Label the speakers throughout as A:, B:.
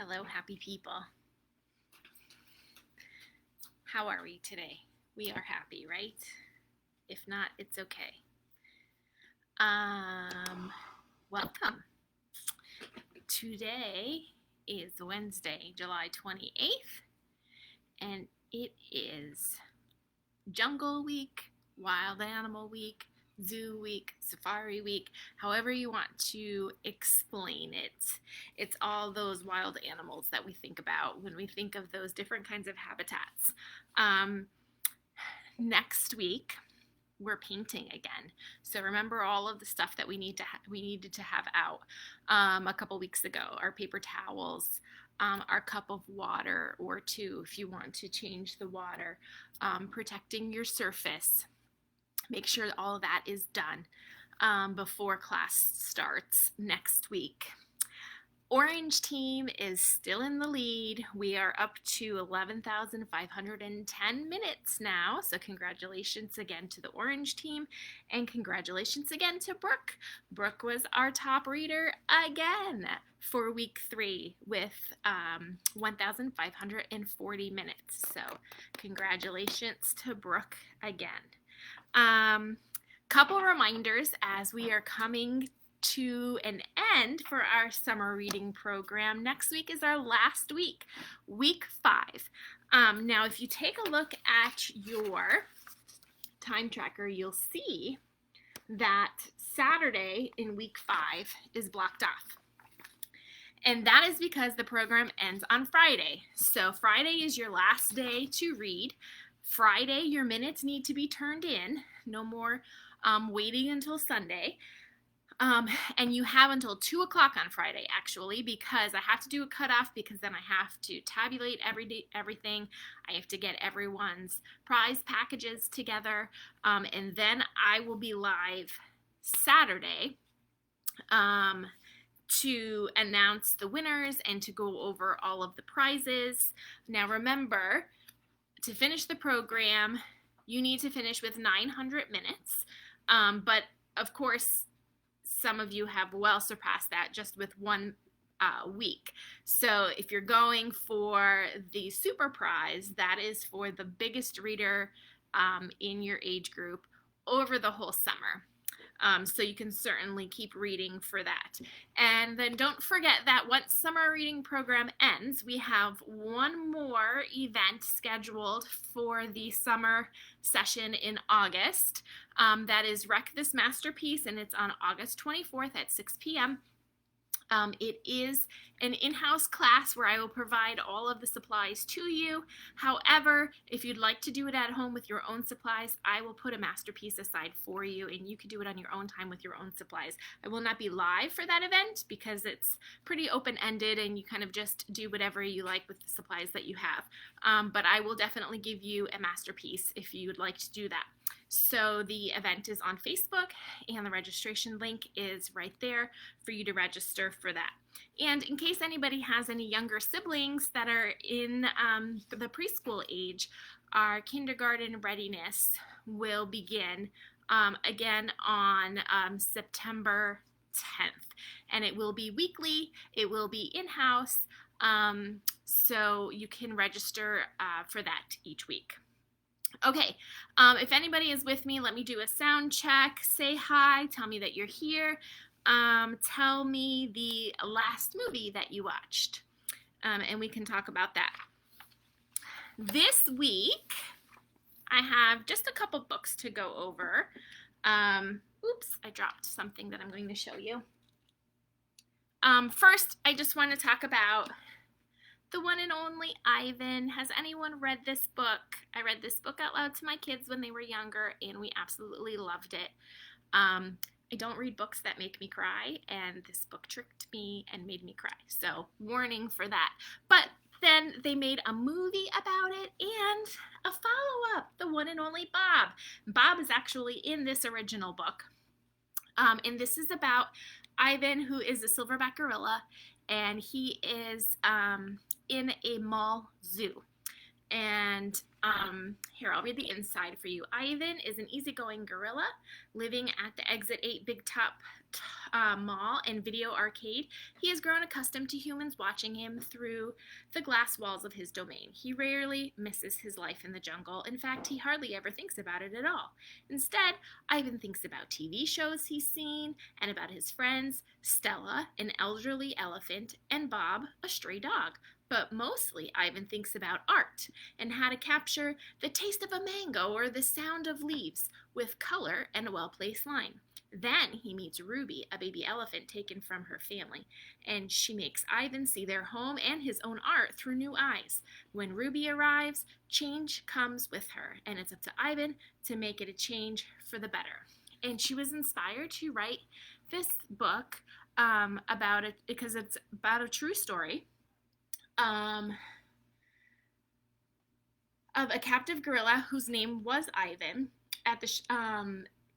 A: Hello, happy people. How are we today? We are happy, right? If not, it's okay. Welcome. Today is Wednesday, July 28th, and it is Jungle Week, Wild Animal Week, Zoo Week, Safari Week, however you want to explain it. It's all those wild animals that we think about when we think of those different kinds of habitats. Next week, we're painting again. So remember all of the stuff that we needed to have out a couple weeks ago. Our paper towels, our cup of water or two if you want to change the water, protecting your surface. Make sure all of that is done before class starts next week. Orange team is still in the lead. We are up to 11,510 minutes now. So congratulations again to the orange team and congratulations again to Brooke. Brooke was our top reader again for week 3 with 1,540 minutes. So congratulations to Brooke again. Couple reminders as we are coming to an end for our summer reading program. Next week is our last week, week 5. Now, if you take a look at your time tracker, you'll see that Saturday in week 5 is blocked off. And that is because the program ends on Friday. So Friday is your last day to read. Friday, your minutes need to be turned in. No more waiting until Sunday. And you have until 2 o'clock on Friday, actually, because I have to do a cutoff because then I have to tabulate everything. I have to get everyone's prize packages together. And then I will be live Saturday to announce the winners and to go over all of the prizes. Now, remember, to finish the program, you need to finish with 900 minutes. But, of course, some of you have well surpassed that just with one week. So if you're going for the super prize, that is for the biggest reader in your age group over the whole summer. So you can certainly keep reading for that. And then don't forget that once summer reading program ends, we have one more event scheduled for the summer session in August. That is Wreck This Masterpiece, and it's on August 24th at 6 p.m. It is an in-house class where I will provide all of the supplies to you. However, if you'd like to do it at home with your own supplies, I will put a masterpiece aside for you and you can do it on your own time with your own supplies. I will not be live for that event because it's pretty open-ended and you kind of just do whatever you like with the supplies that you have. But I will definitely give you a masterpiece if you would like to do that. So the event is on Facebook and the registration link is right there for you to register for that. And in case anybody has any younger siblings that are in the preschool age, our kindergarten readiness will begin again on September 10th. And it will be weekly, it will be in-house, so you can register for that each week. Okay, if anybody is with me, let me do a sound check. Say hi, tell me that you're here. Tell me the last movie that you watched, and we can talk about that. This week, I have just a couple books to go over. Oops, I dropped something that I'm going to show you. First, I just want to talk about the one and only Ivan. Has anyone read this book? I read this book out loud to my kids when they were younger, and we absolutely loved it. I don't read books that make me cry, and this book tricked me and made me cry. So, warning for that. But then they made a movie about it and a follow-up, the one and only Bob. Bob is actually in this original book. And this is about Ivan, who is a silverback gorilla, and he is in a mall zoo. And Here, I'll read the inside for you. Ivan is an easygoing gorilla living at the Exit 8 Big Top Mall and Video Arcade. He has grown accustomed to humans watching him through the glass walls of his domain. He rarely misses his life in the jungle. In fact, he hardly ever thinks about it at all. Instead, Ivan thinks about TV shows he's seen and about his friends, Stella, an elderly elephant, and Bob, a stray dog. But mostly, Ivan thinks about art and how to capture the taste of a mango or the sound of leaves with color and a well-placed line. Then he meets Ruby, a baby elephant taken from her family, and she makes Ivan see their home and his own art through new eyes. When Ruby arrives, change comes with her, and it's up to Ivan to make it a change for the better. And she was inspired to write this book about it because it's about a true story of a captive gorilla whose name was Ivan at the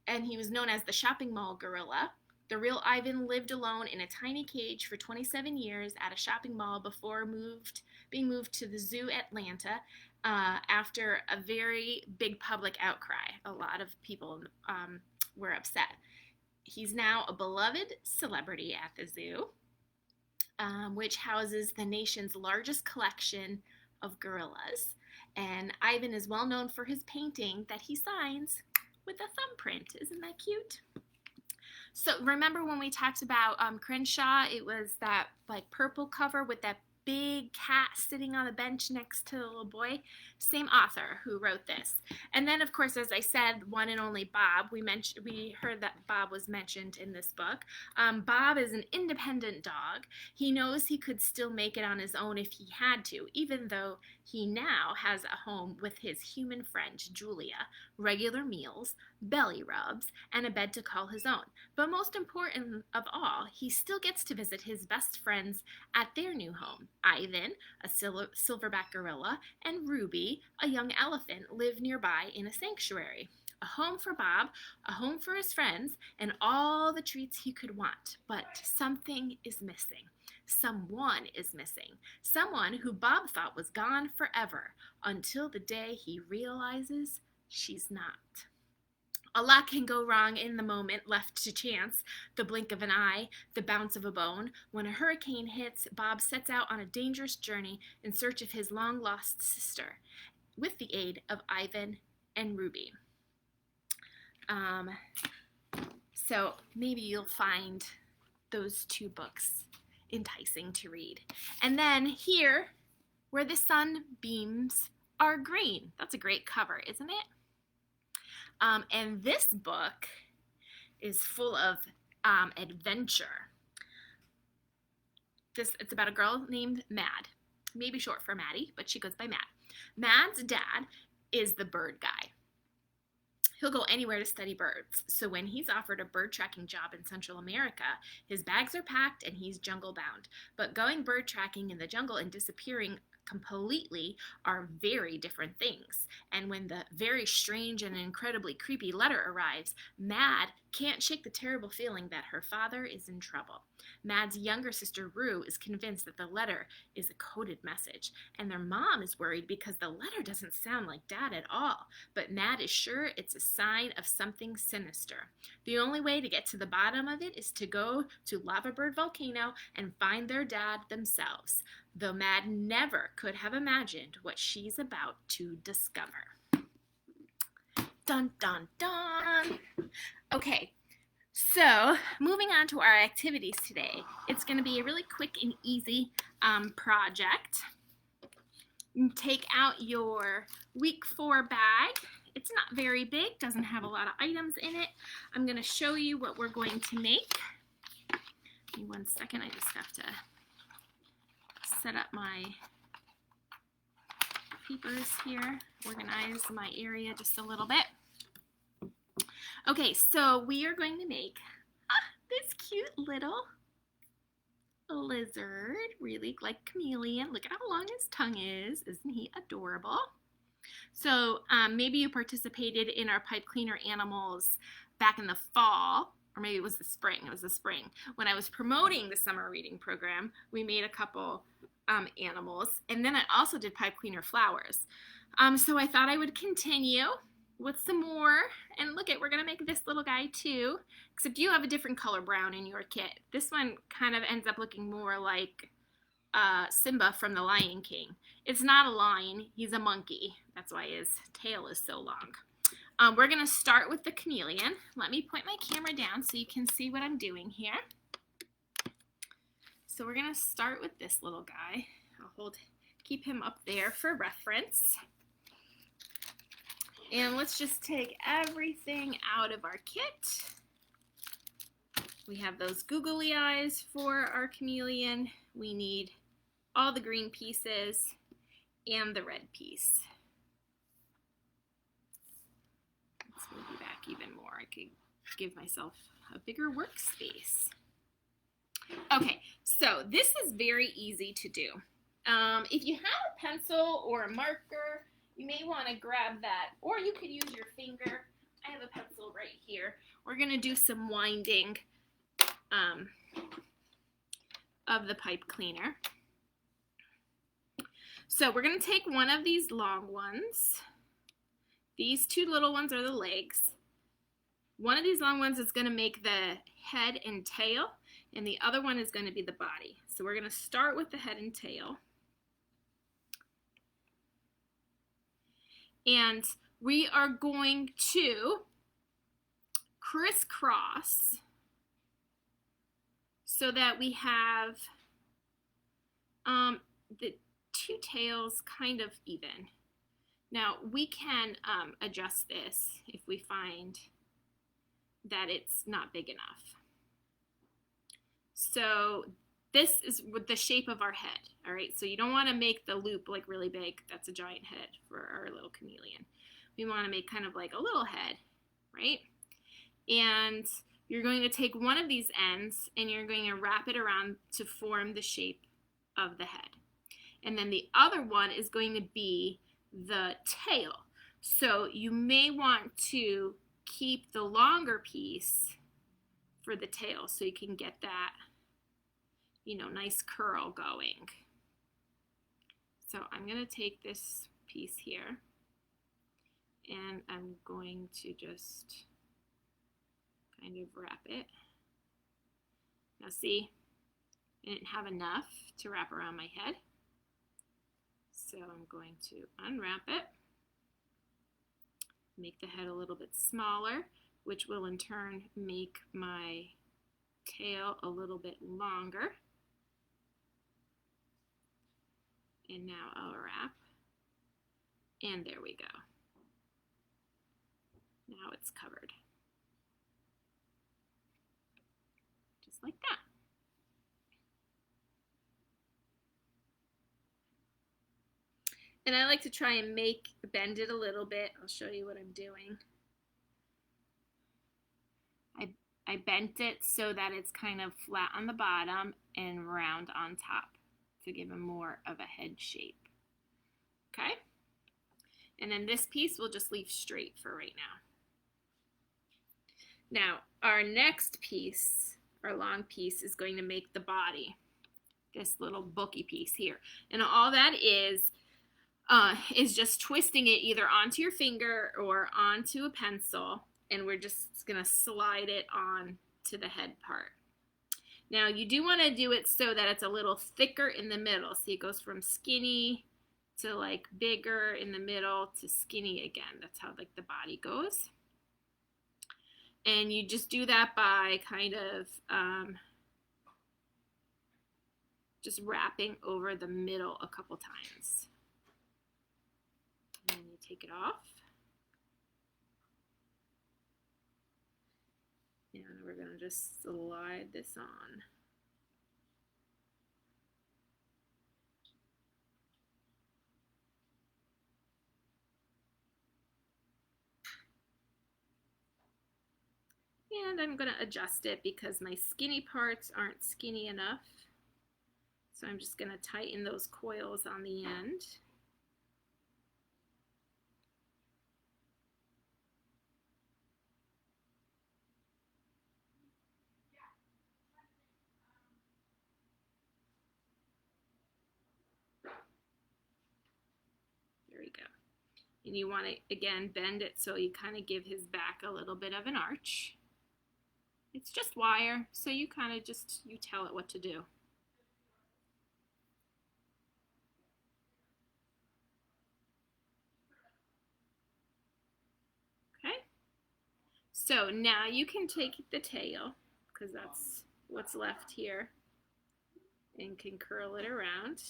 A: and he was known as the shopping mall gorilla. The real Ivan lived alone in a tiny cage for 27 years at a shopping mall before being moved to the zoo Atlanta after a very big public outcry. A lot of people were upset. He's now a beloved celebrity at the zoo, which houses the nation's largest collection of gorillas. And Ivan is well known for his painting that he signs with a thumbprint. Isn't that cute? So remember when we talked about Crenshaw, it was that like purple cover with that big cat sitting on the bench next to the little boy? Same author who wrote this. And then, of course, as I said, one and only Bob. We heard that Bob was mentioned in this book. Bob is an independent dog. He knows he could still make it on his own if he had to, even though he now has a home with his human friend, Julia, regular meals, belly rubs, and a bed to call his own. But most important of all, he still gets to visit his best friends at their new home. Ivan, a silverback gorilla, and Ruby, a young elephant, live nearby in a sanctuary. A home for Bob, a home for his friends, and all the treats he could want. But something is missing. Someone is missing. Someone who Bob thought was gone forever, until the day he realizes she's not. A lot can go wrong in the moment left to chance, the blink of an eye, the bounce of a bone. When a hurricane hits, Bob sets out on a dangerous journey in search of his long-lost sister, with the aid of Ivan and Ruby. So maybe you'll find those two books enticing to read. And then here, where the sunbeams are green. That's a great cover, isn't it? And this book is full of adventure. It's about a girl named Mad, maybe short for Maddie, but she goes by Mad. Mad's dad is the bird guy. He'll go anywhere to study birds. So when he's offered a bird tracking job in Central America, his bags are packed and he's jungle bound. But going bird tracking in the jungle and disappearing completely are very different things. And when the very strange and incredibly creepy letter arrives, Mad can't shake the terrible feeling that her father is in trouble. Mad's younger sister, Rue, is convinced that the letter is a coded message, and their mom is worried because the letter doesn't sound like Dad at all. But Mad is sure it's a sign of something sinister. The only way to get to the bottom of it is to go to Lava Bird Volcano and find their dad themselves, though Mad never could have imagined what she's about to discover. Dun, dun, dun! Okay, so moving on to our activities today. It's going to be a really quick and easy project. Take out your week 4 bag. It's not very big, doesn't have a lot of items in it. I'm going to show you what we're going to make. Give me 1 second, I just have to set up my papers here, organize my area just a little bit. Okay, so we are going to make this cute little lizard, really like chameleon. Look at how long his tongue is. Isn't he adorable? So maybe you participated in our pipe cleaner animals back in the fall, or maybe it was the spring. It was the spring. When I was promoting the summer reading program, we made a couple animals. And then I also did pipe cleaner flowers. So I thought I would continue with some more. And look at, we're gonna make this little guy too, except you have a different color brown in your kit. This one kind of ends up looking more like Simba from The Lion King. It's not a lion, he's a monkey. That's why his tail is so long. We're gonna start with the chameleon. Let me point my camera down so you can see what I'm doing here. So we're gonna start with this little guy. I'll keep him up there for reference. And let's just take everything out of our kit. We have those googly eyes for our chameleon. We need all the green pieces and the red piece. Let's move you back even more. I could give myself a bigger workspace. Okay, so this is very easy to do. If you have a pencil or a marker, you may want to grab that, or you could use your finger. I have a pencil right here. We're going to do some winding of the pipe cleaner. So we're going to take one of these long ones. These two little ones are the legs. One of these long ones is going to make the head and tail, and the other one is going to be the body. So we're going to start with the head and tail. And we are going to crisscross so that we have the two tails kind of even. Now we can adjust this if we find that it's not big enough. So this is with the shape of our head, all right? So you don't want to make the loop like really big. That's a giant head for our little chameleon. We want to make kind of like a little head, right? And you're going to take one of these ends and you're going to wrap it around to form the shape of the head. And then the other one is going to be the tail. So you may want to keep the longer piece for the tail so you can get that, you know, nice curl going. So I'm going to take this piece here and I'm going to just kind of wrap it. Now see, I didn't have enough to wrap around my head. So I'm going to unwrap it, make the head a little bit smaller, which will in turn make my tail a little bit longer. And now I'll wrap, and there we go. Now it's covered. Just like that. And I like to try and bend it a little bit. I'll show you what I'm doing. I bent it so that it's kind of flat on the bottom and round on top to give it more of a head shape. Okay? And then this piece we'll just leave straight for right now. Now, our next piece, our long piece, is going to make the body. This little booky piece here. And all that is just twisting it either onto your finger or onto a pencil, and we're just gonna slide it on to the head part. Now you do want to do it so that it's a little thicker in the middle. See, it goes from skinny to like bigger in the middle to skinny again. That's how like the body goes. And you just do that by kind of just wrapping over the middle a couple times. And then you take it off. And we're going to just slide this on. And I'm going to adjust it because my skinny parts aren't skinny enough. So I'm just going to tighten those coils on the end. And you want to, again, bend it so you kind of give his back a little bit of an arch. It's just wire, so you kind of just, you tell it what to do. Okay? So now you can take the tail, because that's what's left here, and can curl it around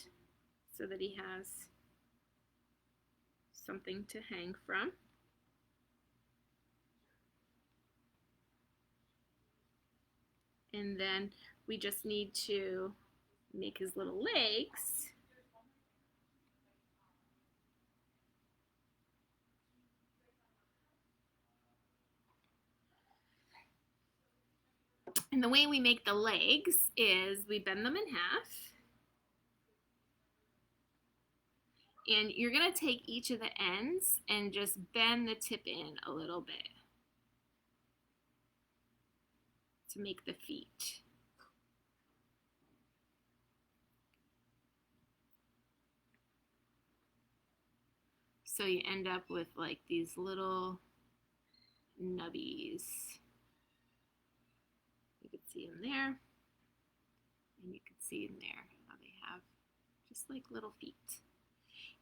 A: so that he has something to hang from. And then we just need to make his little legs. And the way we make the legs is we bend them in half. And you're going to take each of the ends and just bend the tip in a little bit to make the feet. So you end up with like these little nubbies. You can see them there, and you can see them there, how they have just like little feet.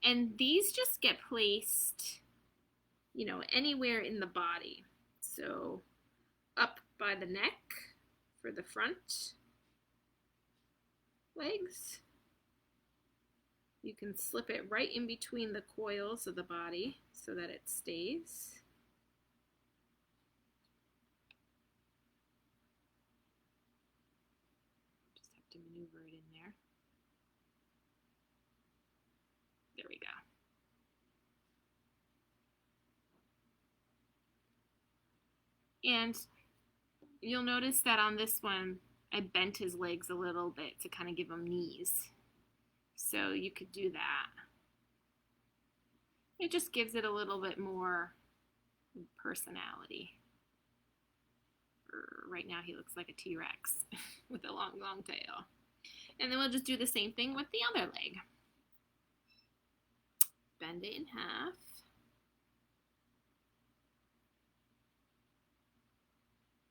A: And these just get placed, you know, anywhere in the body. So up by the neck for the front legs. You can slip it right in between the coils of the body so that it stays. Just have to maneuver it in there. There we go. And you'll notice that on this one, I bent his legs a little bit to kind of give him knees. So you could do that. It just gives it a little bit more personality. Right now he looks like a T-Rex with a long, long tail. And then we'll just do the same thing with the other leg. Bend it in half.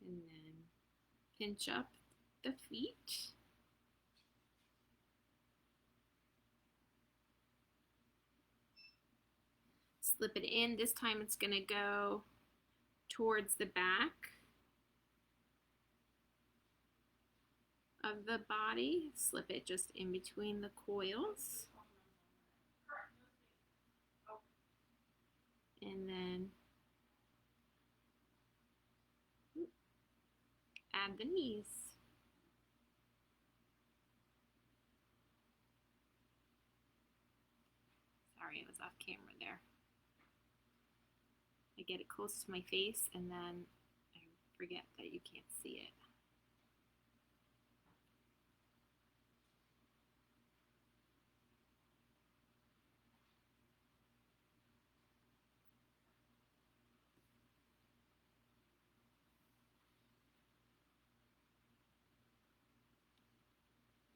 A: And then pinch up the feet. Slip it in. This time it's going to go towards the back of the body. Slip it just in between the coils. And then add the knees. Sorry, I was off camera there. I get it close to my face and then I forget that you can't see it.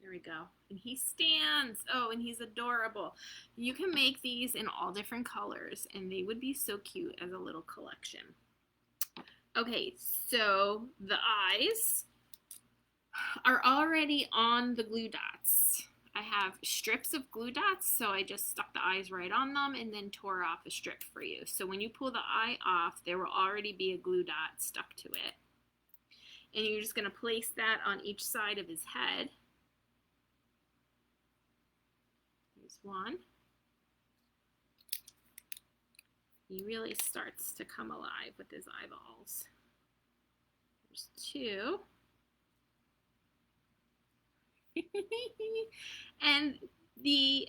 A: There we go. And he stands. Oh, and he's adorable. You can make these in all different colors, and they would be so cute as a little collection. Okay, so the eyes are already on the glue dots. I have strips of glue dots, so I just stuck the eyes right on them and then tore off a strip for you. So when you pull the eye off, there will already be a glue dot stuck to it. And you're just going to place that on each side of his head. One. He really starts to come alive with his eyeballs. There's two. And the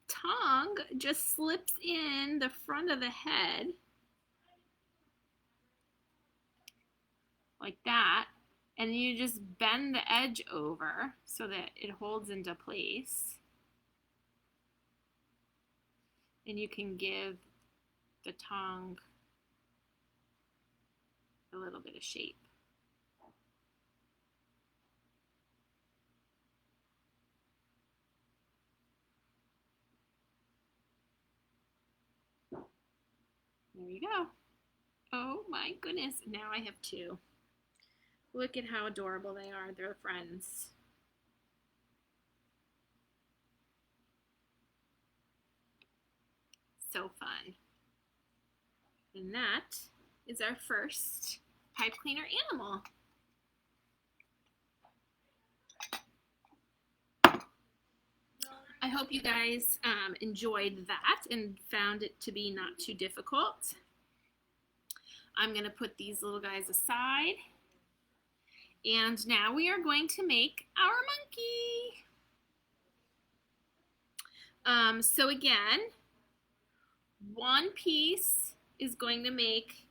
A: tongue just slips in the front of the head like that, and you just bend the edge over so that it holds into place. And you can give the tongue a little bit of shape. There you go. Oh my goodness, now I have two. Look at how adorable they are. They're friends. So fun. And that is our first pipe cleaner animal. I hope you guys enjoyed that and found it to be not too difficult. I'm going to put these little guys aside. And now we are going to make our monkey. So again, one piece is going to make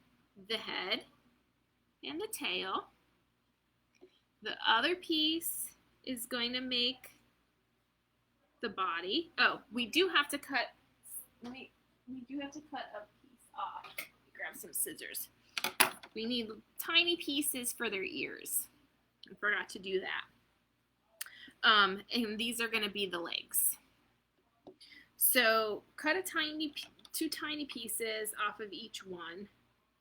A: the head and the tail. The other piece is going to make the body. Oh, we do have to cut, we do have to cut a piece off. Let me grab some scissors. We need tiny pieces for their ears. I forgot to do that. And these are going to be the legs. So cut two tiny pieces off of each one.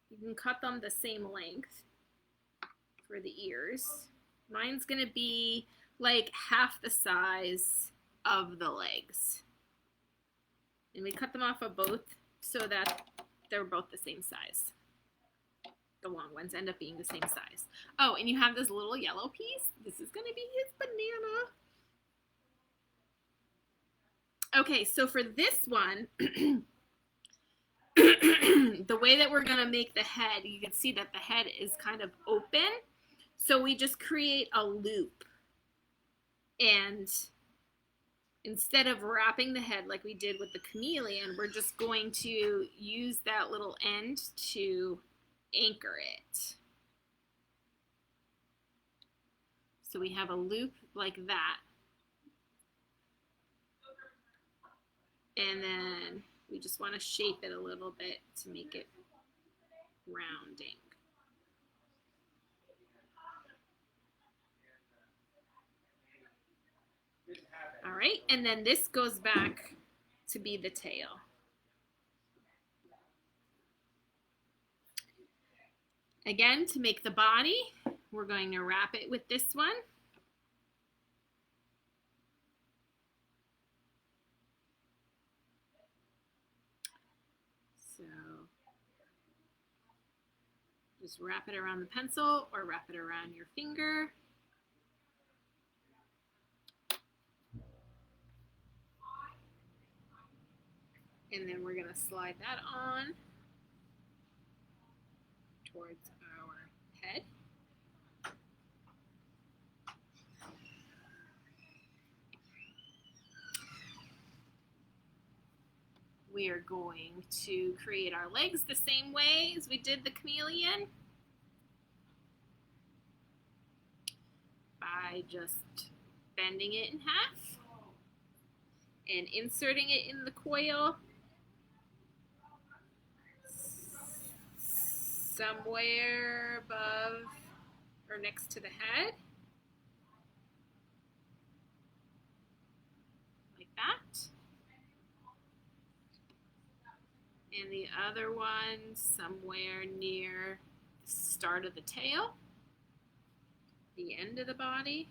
A: You can cut them the same length for the ears. Mine's going to be like half the size of the legs. And we cut them off of both so that they're both the same size. The long ones end up being the same size. Oh, and you have this little yellow piece. This is going to be his banana. Okay, so for this one, the way that we're going to make the head, you can see that the head is kind of open. So we just create a loop. And instead of wrapping the head like we did with the chameleon, we're just going to use that little end to anchor it. So we have a loop like that. And then we just want to shape it a little bit to make it rounding. All right, and then this goes back to be the tail. Again, to make the body, we're going to wrap it with this one. So just wrap it around the pencil or wrap it around your finger. And then we're going to slide that on towards our head. We are going to create our legs the same way as we did the chameleon by just bending it in half and inserting it in the coil somewhere above or next to the head, like that. And the other one somewhere near the start of the tail, the end of the body.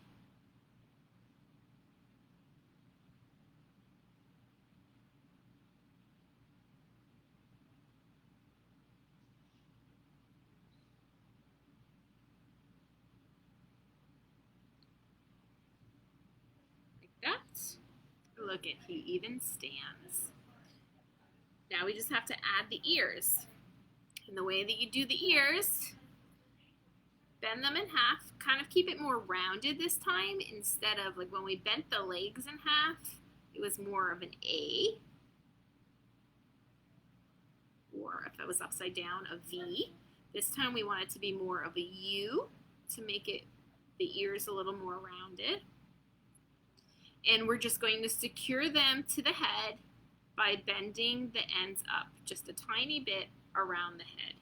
A: Look at, he even stands. Now we just have to add the ears. And the way that you do the ears, bend them in half, kind of keep it more rounded this time instead of like when we bent the legs in half, it was more of an A. Or if it was upside down, a V. This time we want it to be more of a U to make it the ears a little more rounded. And we're just going to secure them to the head by bending the ends up just a tiny bit around the head.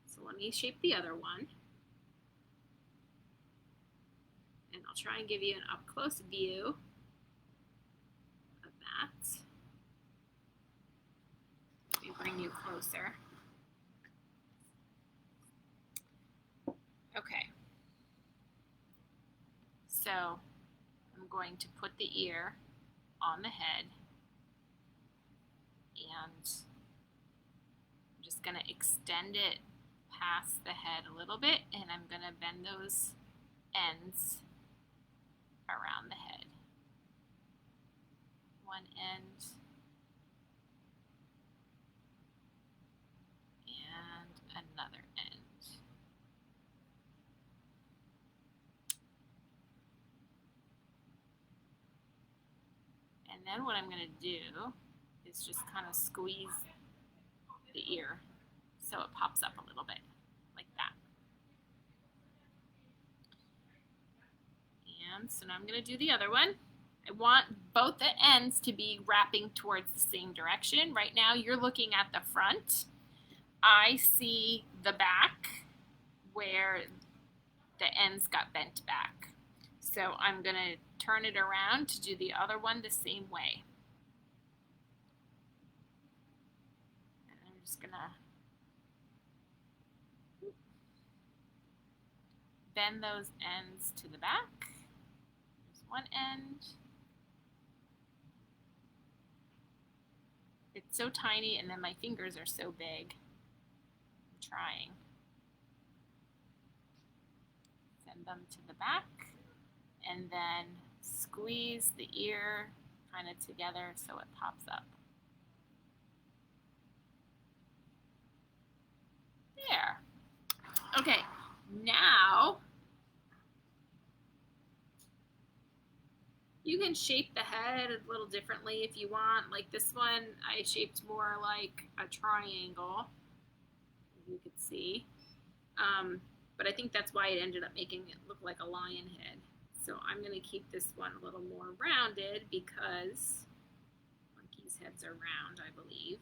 A: So let me shape the other one. And I'll try and give you an up-close view of that. Let me bring you closer. So I'm going to put the ear on the head, and I'm just going to extend it past the head a little bit, and I'm going to bend those ends around the head. One end and another end. And then what I'm going to do is just kind of squeeze the ear so it pops up a little bit, like that. And so now I'm going to do the other one. I want both the ends to be wrapping towards the same direction. Right now you're looking at the front. I see the back where the ends got bent back. So I'm going to turn it around to do the other one the same way. And I'm just going to bend those ends to the back. There's one end. It's so tiny, and then my fingers are so big. I'm trying. Send them to the back, and then squeeze the ear kind of together so it pops up. There. Okay, now you can shape the head a little differently if you want. Like this one, I shaped more like a triangle, as you could see. But I think that's why it ended up making it look like a lion head. So I'm going to keep this one a little more rounded because monkeys' heads are round, I believe.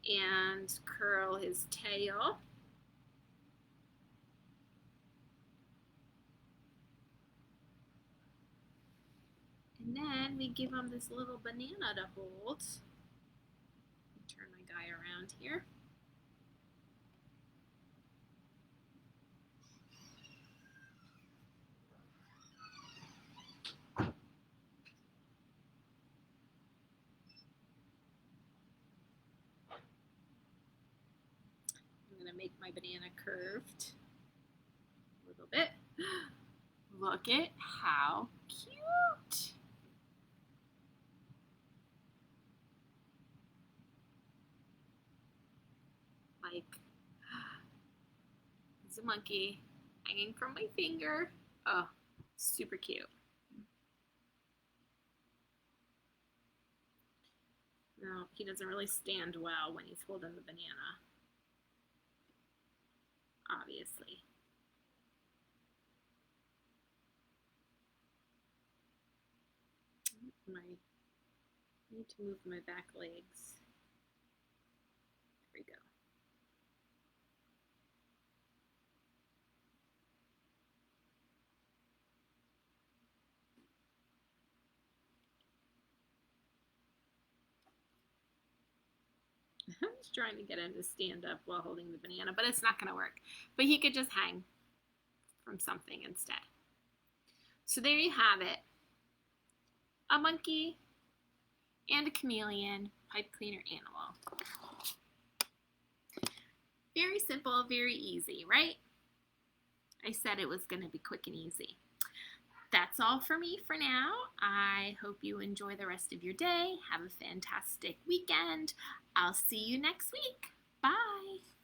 A: And curl his tail. And then we give him this little banana to hold. Turn my guy around here. Make my banana curved a little bit. Look at how cute. Like, it's a monkey hanging from my finger. Oh, super cute. No, he doesn't really stand well when he's holding the banana, obviously. I need to move my back legs. There we go. I'm just trying to get him to stand up while holding the banana, but it's not going to work. But he could just hang from something instead. So there you have it. A monkey and a chameleon pipe cleaner animal. Very simple, very easy, right? I said it was going to be quick and easy. That's all for me for now. I hope you enjoy the rest of your day. Have a fantastic weekend. I'll see you next week. Bye.